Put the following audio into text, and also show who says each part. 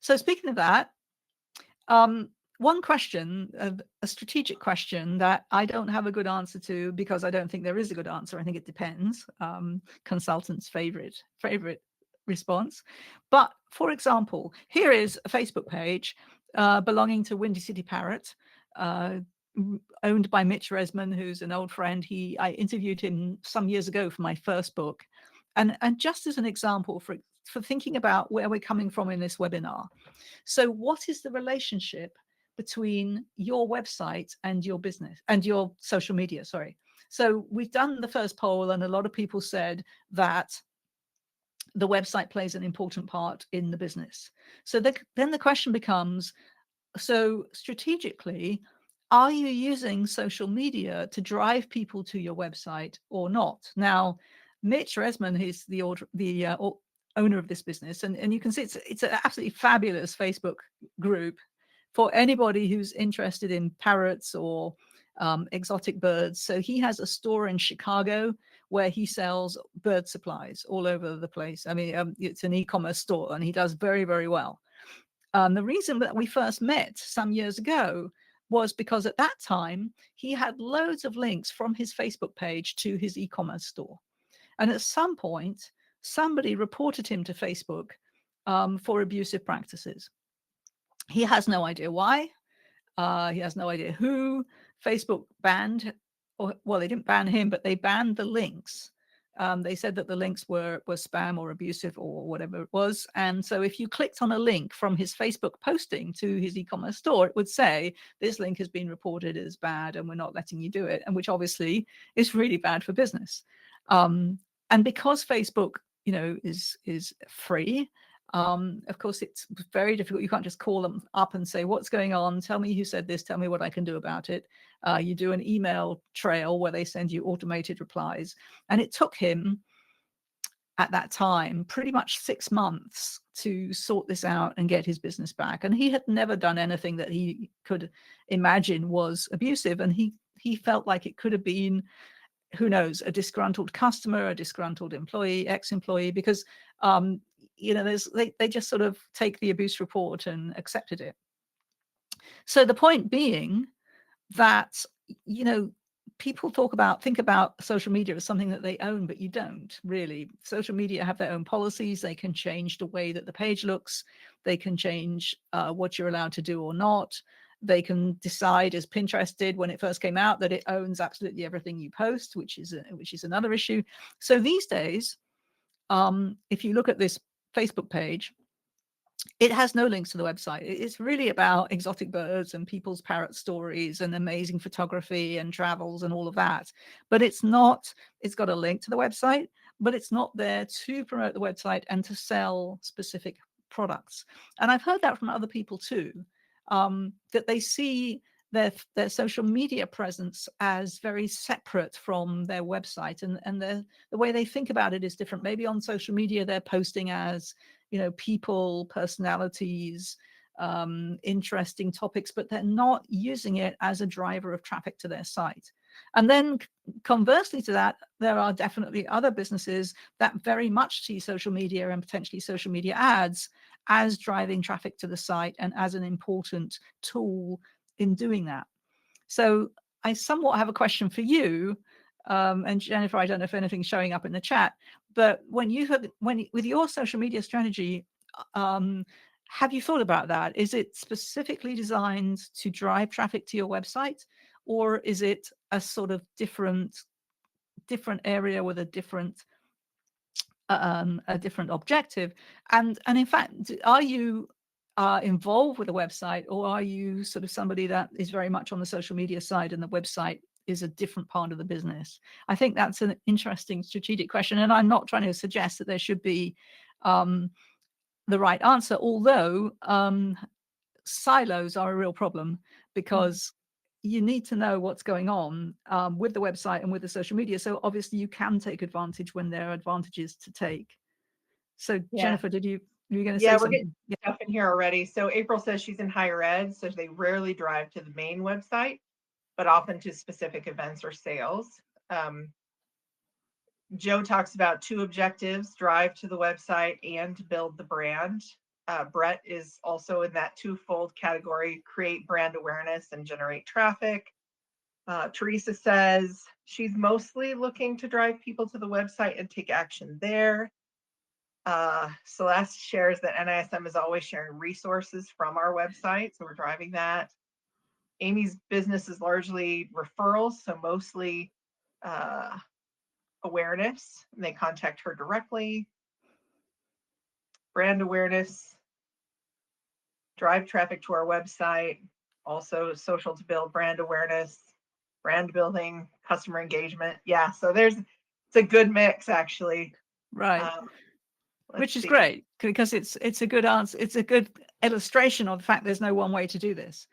Speaker 1: So speaking of that, one question, a strategic question that I don't have a good answer to, because I don't think there is a good answer. I think it depends. Consultants' favorite response. But for example, here is a Facebook page belonging to Windy City Parrot, owned by Mitch Resman, who's an old friend. I interviewed him some years ago for my first book. And just as an example for thinking about where we're coming from in this webinar. So what is the relationship between your website and your business and your social media? Sorry. So we've done the first poll, and a lot of people said that the website plays an important part in the business. So then the question becomes, so strategically, are you using social media to drive people to your website or not? Now, Mitch Resman, who's the owner of this business, and you can see it's an absolutely fabulous Facebook group for anybody who's interested in parrots or exotic birds. So he has a store in Chicago where he sells bird supplies all over the place. I mean, it's an e-commerce store, and he does very, very well. The reason that we first met some years ago was because at that time he had loads of links from his Facebook page to his e-commerce store. And at some point, somebody reported him to Facebook for abusive practices. He has no idea why. He has no idea who. Facebook banned, or well, they didn't ban him, but they banned the links. They said that the links were spam or abusive or whatever it was. And so if you clicked on a link from his Facebook posting to his e-commerce store, it would say, this link has been reported as bad and we're not letting you do it. And which obviously is really bad for business. And because Facebook, is free, of course, it's very difficult. You can't just call them up and say, what's going on? Tell me who said this. Tell me what I can do about it. You do an email trail where they send you automated replies. And it took him at that time pretty much 6 months to sort this out and get his business back. And he had never done anything that he could imagine was abusive. And he felt like it could have been, who knows, a disgruntled customer, a disgruntled employee, ex-employee, because they just sort of take the abuse report and accepted it. So the point being that, people think about social media as something that they own, but you don't really. Social media have their own policies. They can change the way that the page looks. They can change what you're allowed to do or not. They can decide, as Pinterest did when it first came out, that it owns absolutely everything you post, which is another issue. So these days, if you look at this Facebook page, it has no links to the website. It's really about exotic birds and people's parrot stories and amazing photography and travels and all of that. But it's got a link to the website, but it's not there to promote the website and to sell specific products. And I've heard that from other people too, that they see their social media presence as very separate from their website, and the way they think about it is different. Maybe on social media they're posting as people, personalities, interesting topics, but they're not using it as a driver of traffic to their site. And then conversely to that, there are definitely other businesses that very much see social media and potentially social media ads as driving traffic to the site and as an important tool in doing that. So I somewhat have a question for you, and Jennifer, I don't know if anything's showing up in the chat, but with your social media strategy, have you thought about that? Is it specifically designed to drive traffic to your website, or is it a sort of different area with a different objective? And in fact, are you involved with a website, or are you sort of somebody that is very much on the social media side and the website is a different part of the business? I think that's an interesting strategic question, and I'm not trying to suggest that there should be the right answer, although silos are a real problem, because you need to know what's going on with the website and with the social media. So obviously you can take advantage when there are advantages to take. So Jennifer, you were going to say something?
Speaker 2: We're getting stuff in here already. So April says she's in higher ed, so they rarely drive to the main website, but often to specific events or sales. Joe talks about 2 objectives: drive to the website and build the brand. Brett is also in that twofold category, create brand awareness and generate traffic. Teresa says she's mostly looking to drive people to the website and take action there. Celeste shares that NISM is always sharing resources from our website, so we're driving that. Amy's business is largely referrals, so mostly awareness, and they contact her directly. Brand awareness, drive traffic to our website, also social to build brand awareness, brand building, customer engagement. Yeah, so it's a good mix actually.
Speaker 1: Right. Which is
Speaker 2: see.
Speaker 1: great, because it's a good answer. It's a good illustration of the fact there's no one way to do this.